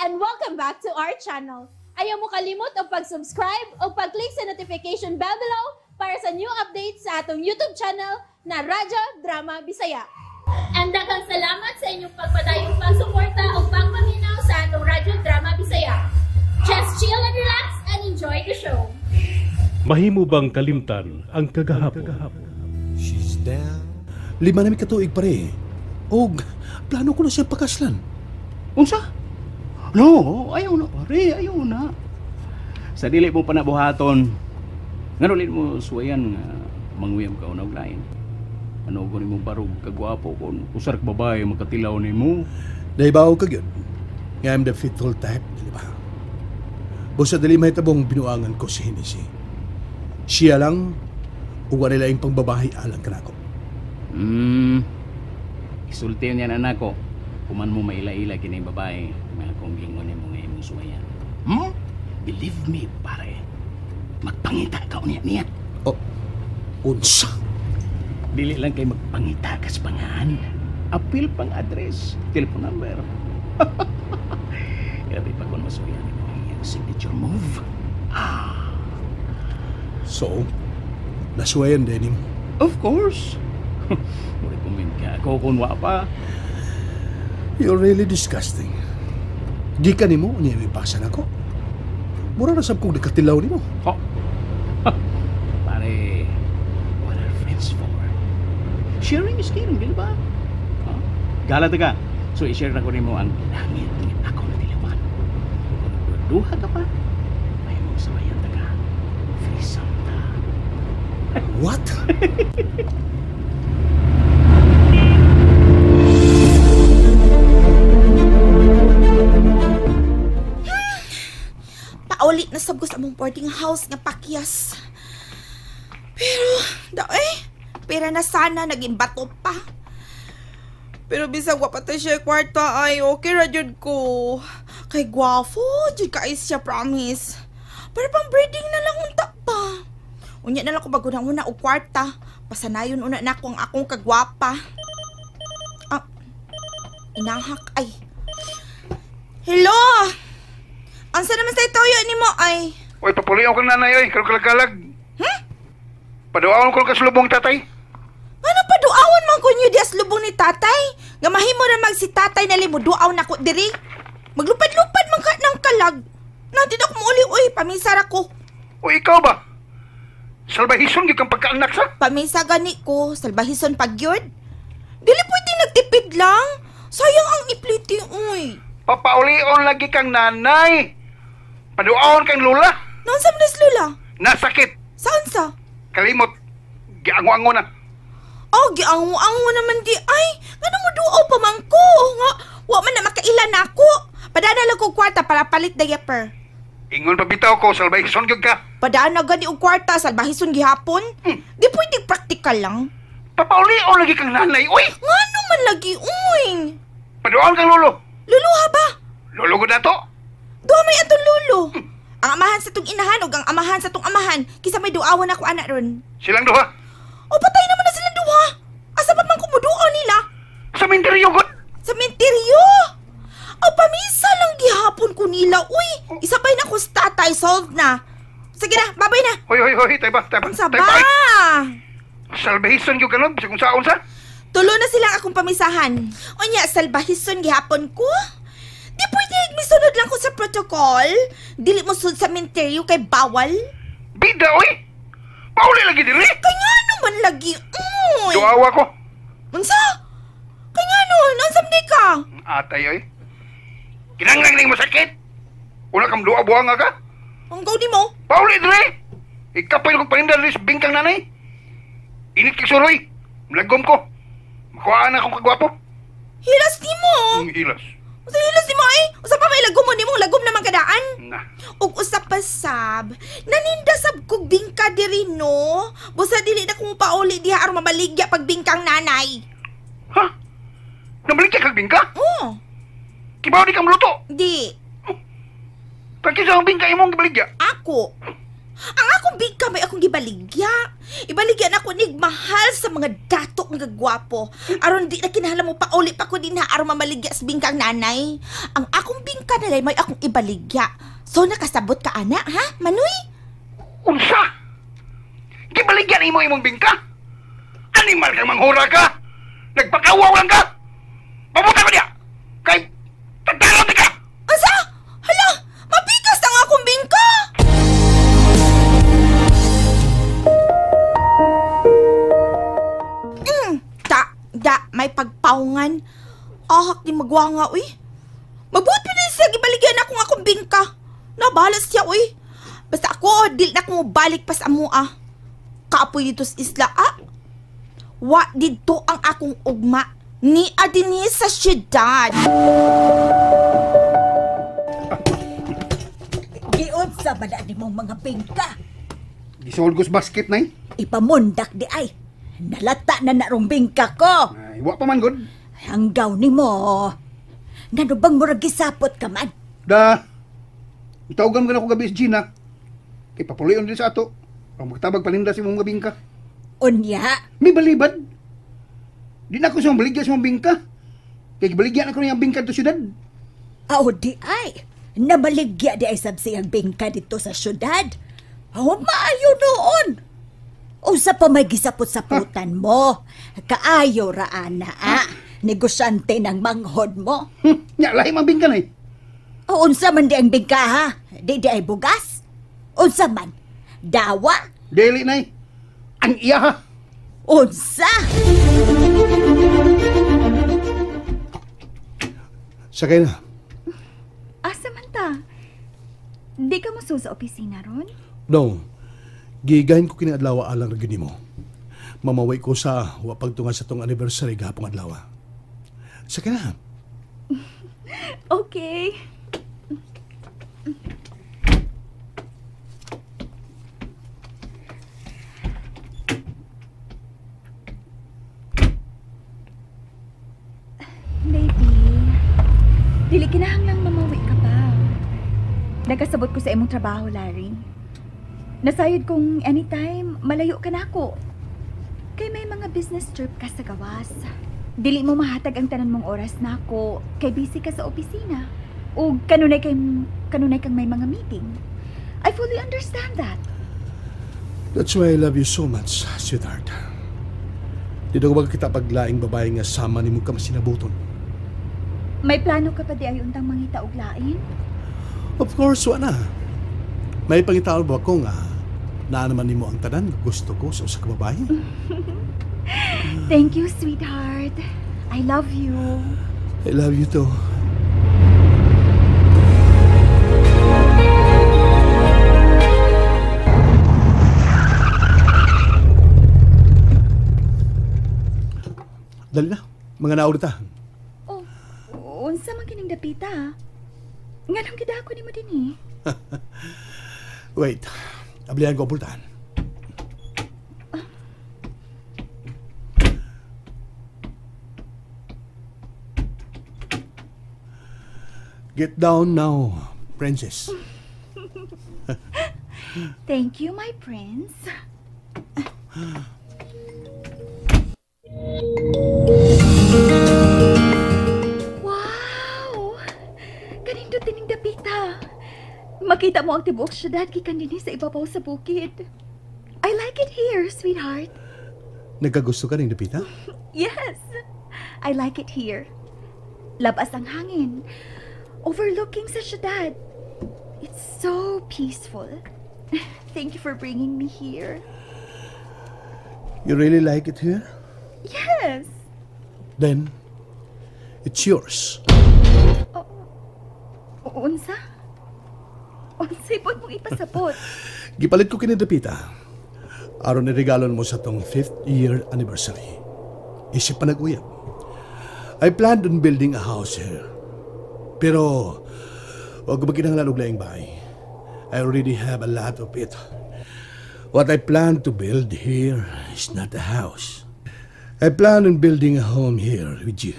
and welcome back to our channel. Ayaw mo kalimot o pag-subscribe o pag-click sa notification bell below para sa new updates sa atong YouTube channel na Radyo Drama Bisaya. And daghang salamat sa inyong pagpadayong pagsuporta o pagpaminaw sa atong Radyo Drama Bisaya. Just chill and relax and enjoy the show. Mahimo bang kalimtan ang kagahapon? She's down. 5 na may katuig pare. Og plano ko na siya pakaslan. Unsa? No, ayaw na pare, ayaw na. Sa dili mo panabuhaton, nganulit mo suwayan nga manguyam ka unang lain. Ano ko ni mo barog kagwapo kung usar ka babae makatilaw ni mo. Naibaw ka yun. Nga I'm the faithful type, di ba? Busa dali mahitabong binuangan ko si Hennessy. Siya lang, uwa nila yung pangbabahay alang kanako. Isulti niyan anak ko. Kuman mo maila-ila kini babae, mga kung gingon ni mo ngayong suwayan. Believe me, pare. Magpangita ka niya. Oh, unsa? Dili lang kay magpangita ka sa pangahan. Apil pang address, telephone number. Grabe pa kung masuyan mo yung signature move. So, nasuwayan din mo. Of course. Recommend ka ako kung wa pa. You're really disgusting. Di ka ni mo, niya may pasan ako. Mura na sab kong nakatilaw ni mo. Oh. Pare, what are friends for? Sharing is caring, di ba? Galata ka. So, i-share na ko ni mo ang langit ng ako na dilawan. Kung duha ka pa, may mong sabayan ta ka. Free Santa. What? Paulit na sab ko sa among boarding house nga pakyas. Pero, pera na sana, naging bato pa. Pero bisag wa pa ta siya kwarta ay okay ra jud ko. Kay gwafo, jud ka siya promise. Para pang breeding na lang unta pa. Unya na lang ko bago na una og kwarta. Pasanayon una na ko ang akong kagwapa. Inahak ay. Hello! Ansa naman sa itoyo ni mo ay? Uy, papulihan ko nanay oy, kalag-kalag. Paduawon ko kasulubong tatay. Ano paduawon man ko niyo di as lubong ni tatay? Nga mahimo na mag si tatay na limuduaw na ko diri. Maglupad-lupad man ka ng kalag. Nandito ako mauli, uy, pamisar ako. Uy, ikaw ba? Salbahison gyud kang pagkaanak sa? Pamisa gani ko, salbahison pagyod. Dili pwede nagtipid lang. Sayang ang ipliti, uy. Papaulion lagi kang nanay. Paduawon kang lula. Nansam nas lula? Nasakit. Saan sa? Kalimot. Giango-ango na. Oh, giango-ango naman di ay. Nga mo duaw pa man ko. Nga, wa man na makailan ako. Padana lang ko kwarta para palit diaper. Ingon pa bitaw ko, salbahison gyud ka. Padana gani og kwarta, salbahison gihapon. Di pwede practical lang. Papaulion lagi kang nanay, uy. Ngano man lagi, uy. Paduawon kang lolo. Luluha ba? Lolo ko na to. Duha may atong lulo. Ang amahan sa tong inahan ug ang amahan sa tong amahan. Kisa may duawon ako anak ron. Silang duha. O patay naman na silang duha. Asa pa man kumuduaw nila? Sa minteryo gud. Sa menteryo. O pamisa lang gihapon ko nila. Uy, isabay na ko sa tatay. Solved na. Sige na, babay na. Hoy, tay ba? Ang saba. Salbahison gyud kanon, kung saon sa? Tulo na silang akong pamisahan. O niya, salbahison gihapon ko. Di pwede misunod lang ko sa protocol. Dili mo sud sa menteryo kay bawal. Bida, oy! Pauli lagi diri! Kaya naman lagi, uy! Duawa ko. Unsa? Kaya nun, ansam di ka? Atay, oy. Kinanglang ning masakit. Una kam duwa buwang ka. Ang gaw di mo? Pauli diri! Ikapay kong panindar diri sa bingkang nanay. Init kay suroy. Malagom ko. Makuhaan akong kagwapo. Hilas di mo. Hilas. Usa hilas di mo eh. Usa pa may lagom mo, di mo lagom naman kadaan. Na. Ug usa pa sab, naninda sab kog bingka diri no. Busa dili na ko pauli diha aron mabaligya pag bingkang nanay. Ha? Nabalik ka kag bingka? Oh, Kibaw di kang luto. di. Pagkisa ang bingka imong gibaligya. Ako. Ang akong bingka may akong gibaligya. Ibaligya na ako nig mahal sa mga datok nga gwapo. Aron di na kinahanglan mo pauli pa ko din ha aron mamaligya sa bingkang nanay. Ang akong bingka nalay may akong ibaligya. So nakasabot ka ana ha, Manoy? Unsa? Gibaligyan imo imong bingka? Animal kang manghura ka! Nagpakawaw lang ka! Pamunta ko niya! Kay... Tagtalaw ka! Asa? Hala, mabigas ang akong bingka! May pagpaungan. Ahak di magwanga, uy. Mabuti na siya, gibaligyan akong bingka. Nabalas siya, uy. Basta ako, dil na akong balik pa sa amua. Kaapoy dito sa isla, Wa dito ang akong ugma. Ni adini sa syudad. Giod sa bala ni mong mga bingka. Gisolgos basket na Ipamundak di ay. Nalata na narong bingka ko. Ay, wa pa man good. Hanggaw ni mo. Ngano bang murag gisapot ka man? Da. Itawagan mo na ako gabi sa Gina. Kay papulion din sa ato. Ang magtabag paninda si mong bingka. Unya? May balibad. Di na ako siyang baligyan sa mong bingka. Kaya baligyan ako niyang bingka to syudad. Aw di ay. Nabaligya di ay sabsiyang bingka dito sa syudad. Aw maayo noon. Usa pa may gisapot-saputan mo. Kaayo raan na, negosyante ng manghod mo. Nya, lahi mang bingka na O unsa man di ang bingka, ha? Di ay bugas? Unsa man? Dawa? Dili na Ang iya ha. Unsa? Sakay na. Asa man ta? Di ka mo sa opisina ron? No. Gigahin ko kiniadlaw alang ragini mo. Mamaway ko sa wapagtungan sa tong anniversary gahapong adlaw. Sakay na. Okay. Baby, dili kinahanglang mamawi ka pa. Nagkasabot ko sa imong trabaho, Larry. Nasayod kong anytime malayo ka na ako. Kay may mga business trip ka sa gawas. Dili mo mahatag ang tanan mong oras na ako kay busy ka sa opisina. O kanunay kang may mga meeting. I fully understand that. That's why I love you so much, sweetheart. Di daw ba kita paglaing babae nga sama ni mo ka masinabuton? May plano ka pa di ay untang mangita og lain? Of course, wala. May pangitaon ba ko nga na naman ni mo ang tanan gusto ko sa usa ka babae? Thank you, sweetheart. I love you. I love you too. Dali na, mga naurita. Oh, unsa man kining dapita? Nganong gidako nimo dinhi? Wait, ablihan ko ang pultahan. Get down now, princess. Thank you, my prince. Wow! Kanindot tining dapita. Makita mo ang tibuok syudad gikan dinhi sa ibabaw sa bukid. I like it here, sweetheart. Nagkagusto ka ng dapita? Yes, I like it here. Labas ang hangin. Overlooking sa syudad. It's so peaceful. Thank you for bringing me here. You really like it here? Yes. Then, it's yours. Unsa? Unsay pod mong ipasabot? Gipalit ko kinidapita. Aron ni regalon mo sa tong 5th year anniversary. Isip pa nag-uyab. I planned on building a house here. Pero, huwag magkinahanglan og laing bahay. I already have a lot of it. What I plan to build here is not a house. I plan on building a home here with you.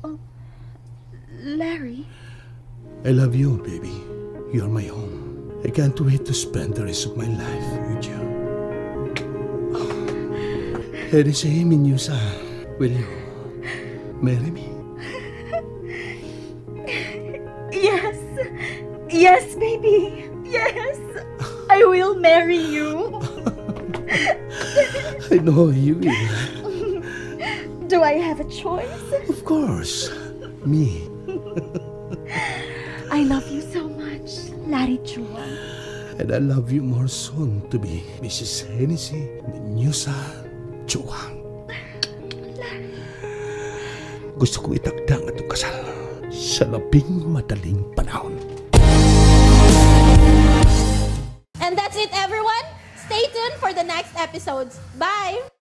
Oh, Larry? I love you, baby. You're my home. I can't wait to spend the rest of my life with you. Hennessy Minyusa, will you marry me? Yes. Yes, baby. Yes. I will marry you. I know you will. Do I have a choice? Of course. Me. I love you so much, Larry Chua. And I love you more soon to be Mrs. Hennessy Minyusa Chuang. Gusto kong itakdang itong kasal sa labing madaling panahon. And that's it, everyone. Stay tuned for the next episodes. Bye!